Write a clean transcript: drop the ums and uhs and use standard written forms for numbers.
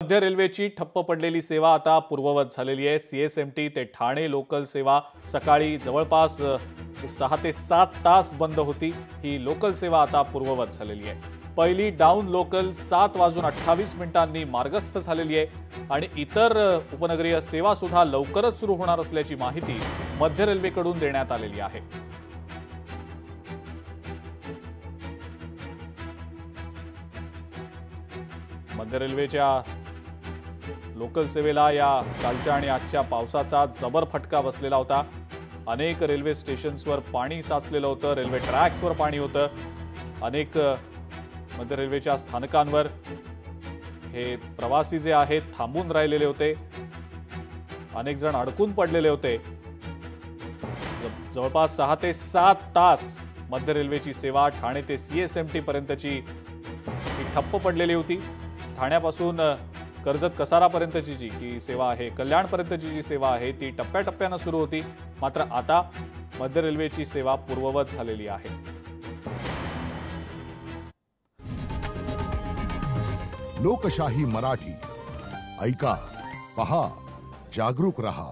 मध्य रेल्वेची ठप्प पडलेली सेवा आता पूर्ववत झालेली आहे। सीएसएमटी ते ठाणे लोकल सेवा सकाळी जवळपास 6 ते 7 तास बंद होती। ही लोकल सेवा आता पूर्ववत झालेली आहे। पहिली डाऊन लोकल 7:28 मार्गस्थ झालेली आहे आणि इतर उपनगरीय सेवा सुद्धा लवकरच सुरू होणार असल्याची माहिती मध्य रेल्वेकडून देण्यात आलेली आहे। मध्य रेल्वेच्या लोकल सेवेला या कालच्या आणि आजच्या पावसाचा जबर फटका बसलेला होता। अनेक रेल्वे स्टेशन्सवर पाणी साचलेलं होतं, रेल्वे ट्रॅक्सवर पाणी होतं। अनेक मध्य रेल्वेच्या स्थानकांवर हे प्रवासी जे आहेत थांबून राहिलेले होते, अनेक जण अडकून पडलेले होते। जवळपास 6 ते 7 तास मध्य रेल्वेची सेवा ठाणे ते सीएसएमटी पर्यंतची ही ठप्प पडलेली होती। ठाण्यापासून कर्जत कसारापर्यंतची जी सेवा आहे, कल्याणपर्यंतची जी सेवा आहे ती टप्प्याटप्प्याने सुरू होती। मात्र आता मध्य रेल्वेची सेवा पूर्ववत झालेली आहे। लोकशाही मराठी ऐका, पहा, जागरूक रहा।